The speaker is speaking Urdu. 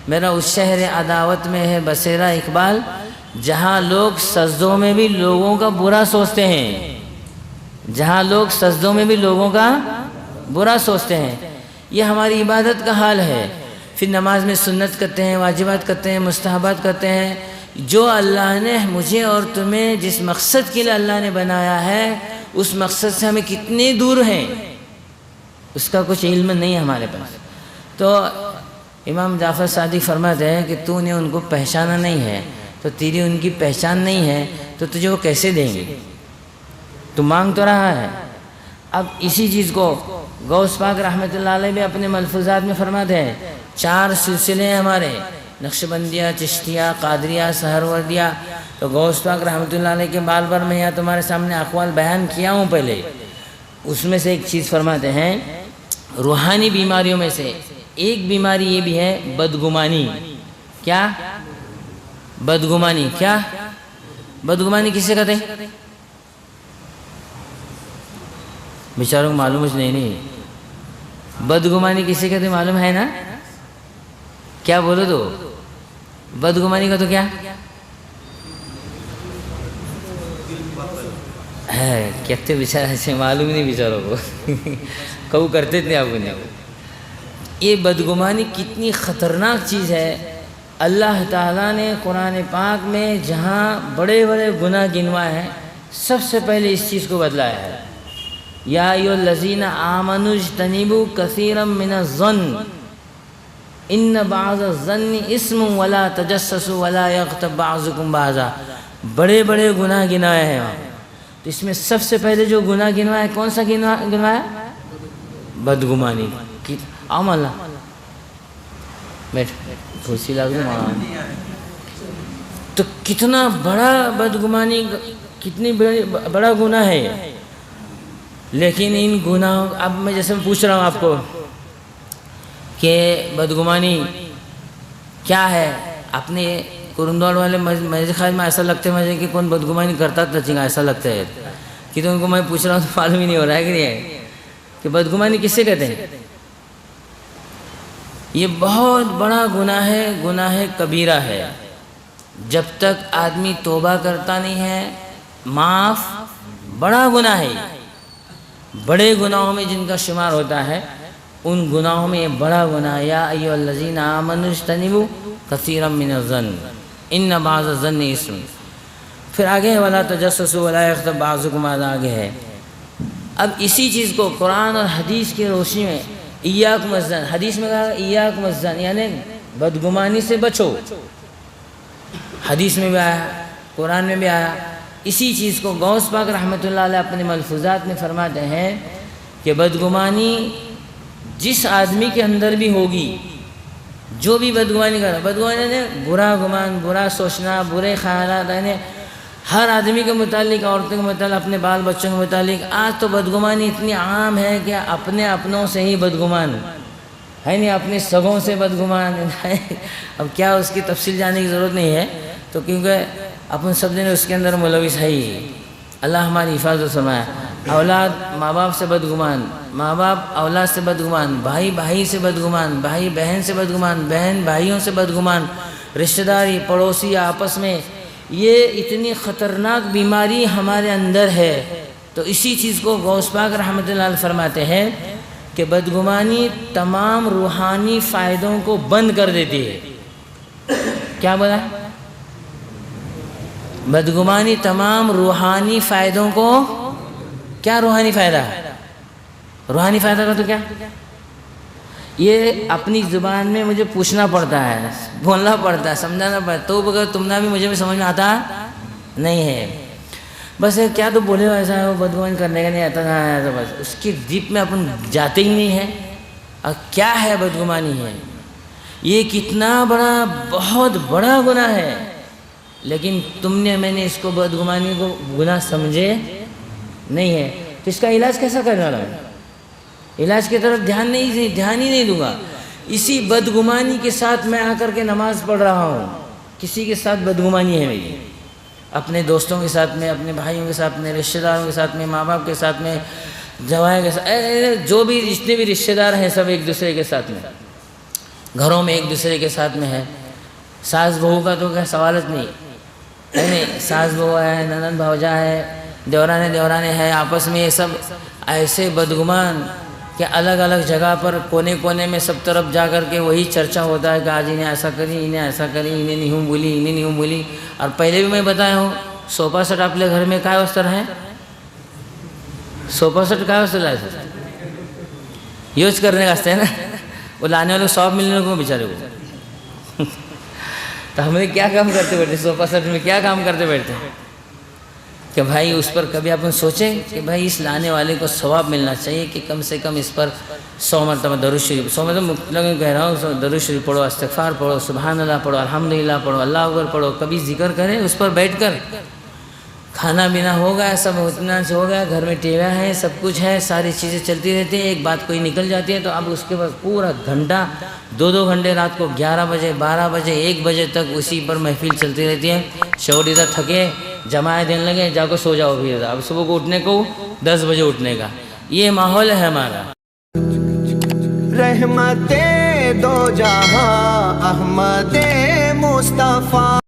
میرا اس شہر عداوت میں ہے بسیرا اقبال جہاں لوگ سجدوں میں بھی لوگوں کا برا سوچتے ہیں، جہاں لوگ سجدوں میں بھی لوگوں کا برا سوچتے ہیں۔ یہ ہماری عبادت کا حال ہے۔ پھر نماز میں سنت کرتے ہیں، واجبات کرتے ہیں، مستحبات کرتے ہیں۔ جو اللہ نے مجھے اور تمہیں جس مقصد کے لیے اللہ نے بنایا ہے اس مقصد سے ہمیں کتنے دور ہیں اس کا کچھ علم نہیں ہے ہمارے پاس۔ تو امام جعفر صادق فرماتے ہیں کہ تو نے ان کو پہچانا نہیں ہے، تو تیری ان کی پہچان نہیں ہے تو تجھے وہ کیسے دیں گے؟ تو مانگ تو رہا ہے۔ اب اسی چیز کو غوث پاک رحمۃ اللہ علیہ بھی اپنے ملفوظات میں فرماتے ہیں، 4 سلسلے ہیں ہمارے، نقشبندیہ، چشتیہ، قادریہ، سہروردیہ۔ تو غوث پاک رحمۃ اللہ علیہ کے بال پر میں یہاں تمہارے سامنے اقوال بیان کیا ہوں پہلے، اس میں سے ایک چیز فرماتے ہیں، روحانی بیماریوں میں سے ایک بیماری یہ بھی ہے بدگمانی۔ کیا؟ بدگمانی۔ کیا بدگمانی کسے کہتے ہیں؟ بیچاروں کو معلوم ہے نہیں بدگمانی کسے کہتے معلوم ہے نا؟ کیا بولو تو بدگمانی کا تو کیا ہے؟ کہتے بیچارے ایسے معلوم نہیں بیچاروں کو کبھی کرتے تھے آپ نے۔ یہ بدگمانی کتنی خطرناک چیز ہے۔ اللہ تعالیٰ نے قرآن پاک میں جہاں بڑے بڑے گناہ گنوائے ہیں سب سے پہلے اس چیز کو بتلایا ہے، یا ایھا الذین آمنوا اجتنبوا کثیرا من الظن ان بعض الظن اسم ولا تجسسوا ولا یغتب بعضکم بعضا۔ بڑے بڑے گناہ گنائے ہیں وہاں، تو اس میں سب سے پہلے جو گناہ گنوایا ہے کون سا گنوایا؟ بدگمانی۔ آم اللہ بیٹھ کرسی لا دوں وہاں۔ تو کتنا بڑا بدگمانی، کتنی بڑا گناہ ہے۔ لیکن ان گناہوں، اب میں جیسے پوچھ رہا ہوں آپ کو کہ بدگمانی کیا ہے، اپنے کرندوڑ والے میرے خیال میں ایسا لگتا ہے مجھے کہ کون بدگمانی کرتا تھا چنگا، ایسا لگتا ہے کہ تو ان کو میں پوچھ رہا ہوں تو معلوم ہی نہیں ہو رہا ہے کہ نہیں ہے کہ بدگمانی کسے کہتے ہیں۔ یہ بہت بڑا گناہ ہے، گناہ کبیرہ ہے۔ جب تک آدمی توبہ کرتا نہیں ہے معاف، بڑا گناہ ہے۔ بڑے گناہوں میں جن کا شمار ہوتا ہے ان گناہوں میں یہ بڑا گناہ، یا ایھا الذین آمنوا اجتنبوا کثیرا من الظن ان بعض الظن اسم۔ پھر آگے ہے ولا تجسسوا ولا یغتب بعضکم بعضا، آگے ہے۔ اب اسی چیز کو قرآن اور حدیث کی روشنی میں ایاکم الظن، حدیث میں کہا ایاکم الظن یعنی بدگمانی سے بچو، حدیث میں بھی آیا، قرآن میں بھی آیا۔ اسی چیز کو غوث پاک رحمۃ اللہ علیہ اپنے ملفوظات میں فرماتے ہیں کہ بدگمانی جس آدمی کے اندر بھی ہوگی، جو بھی بدگمانی کر رہا، بدگمانی یعنی برا گمان، برا سوچنا، برے خیالات، یعنی ہر آدمی کے متعلق، عورتوں کے متعلق، اپنے بال بچوں کے متعلق۔ آج تو بدگمانی اتنی عام ہے کہ اپنے اپنوں سے ہی بدگمان ہے، نہیں اپنے سگوں سے بدگمان۔ اب کیا اس کی تفصیل جانے کی ضرورت نہیں ہے، تو کیونکہ اپن سب نے اس کے اندر ملوث ہے ہی۔ اللہ ہماری حفاظت فرمائے۔ اولاد ماں باپ سے بدگمان، ماں باپ اولاد سے بدگمان، بھائی بھائی سے بدگمان، بھائی بہن سے بدگمان، بہن بھائیوں سے بدگمان، رشتہ داری، پڑوسی آپس میں، یہ اتنی خطرناک بیماری ہمارے اندر ہے۔ تو اسی چیز کو غوث پاک رحمۃ اللہ علیہ فرماتے ہیں کہ بدگمانی تمام روحانی فائدوں کو بند کر دیتی ہے۔ کیا بولا؟ بدگمانی تمام روحانی فائدوں کو، کیا روحانی فائدہ ہے؟ روحانی فائدہ کا تو کیا، یہ اپنی زبان میں مجھے پوچھنا پڑتا ہے، بولنا پڑتا ہے، سمجھانا پڑتا ہے، تو بغیر تمنا بھی مجھے بھی سمجھ میں آتا نہیں ہے۔ بس کیا تو بولے ایسا ہے، وہ بدگمانی کرنے کا نہیں آتا ہے، تو بس اس کی ڈیپ میں اپن جاتے ہی نہیں ہیں۔ اور کیا ہے بدگمانی ہے، یہ کتنا بڑا، بہت بڑا گناہ ہے، لیکن تم نے، میں نے اس کو بدگمانی کو گناہ سمجھے نہیں ہے۔ تو اس کا علاج کیسا کرنا ہے؟ علاج کی طرف دھیان ہی نہیں دوں گا۔ اسی بدگمانی کے ساتھ میں آ کر کے نماز پڑھ رہا ہوں، کسی کے ساتھ بدگمانی ہے میری، اپنے دوستوں کے ساتھ میں، اپنے بھائیوں کے ساتھ میں، رشتہ داروں کے ساتھ میں، ماں باپ کے ساتھ میں، جوائے کے ساتھ، جو بھی جتنے بھی رشتہ دار ہیں سب ایک دوسرے کے ساتھ میں گھروں میں ایک دوسرے کے ساتھ میں ہے. ساس بہو کا تو سوالت نہیں ہے نہیں. ساس بہو ہے, ننند بھوجا ہے, دیورانے ہے, آپس میں یہ سب ایسے بدگمان کہ الگ الگ جگہ پر کونے کونے میں سب طرف جا کر کے وہی چرچا ہوتا ہے کہ آج انہیں ایسا کری, انہیں ایسا کری, انہیں نہیں ہوں بولی, انہیں نہیں ہوں بولی. اور پہلے بھی میں بتایا ہوں, صوفہ سیٹ آپ کے گھر میں کیا وستر ہے؟ صوفہ سیٹ کیا وستر لائے تھے؟ یوز کرنے کا واسطے ہے نا. وہ لانے والے 100 ملنے کو بیچارے کو. تو ہمیں کیا کام کرتے بیٹھے صوفہ سیٹ میں, کیا کام کرتے بیٹھتے ہیں کہ بھائی اس پر کبھی آپ سوچیں کہ بھائی اس لانے والے کو ثواب ملنا چاہیے کہ کم سے کم اس پر 100 مرتبہ درود شریف, 100 مرتبہ مطلق کہہ رہا ہوں, درود شریف پڑھو, استغفار پڑھو, سبحان اللہ پڑھو, الحمدللہ پڑھو, اللہ اکبر پڑھو, کبھی ذکر کریں اس پر بیٹھ کر. کھانا پینا ہو گیا, سب اطمینان سے ہو گیا, گھر میں ٹیوا ہے, سب کچھ ہے, ساری چیزیں چلتی رہتی ہیں. ایک بات کوئی نکل جاتی ہے تو اب اس کے بعد پورا گھنٹہ 2 گھنٹے رات کو 11 بجے 12 بجے 1 بجے تک اسی پر محفل چلتی رہتی ہے. شوہر ادھر تھکے جمائے دینے لگے, جا کو سو جاؤ بھی. اب صبح کو اٹھنے کو 10 بجے اٹھنے کا, یہ ماحول ہے ہمارا. رحمت دو جہاں احمد مصطفیٰ.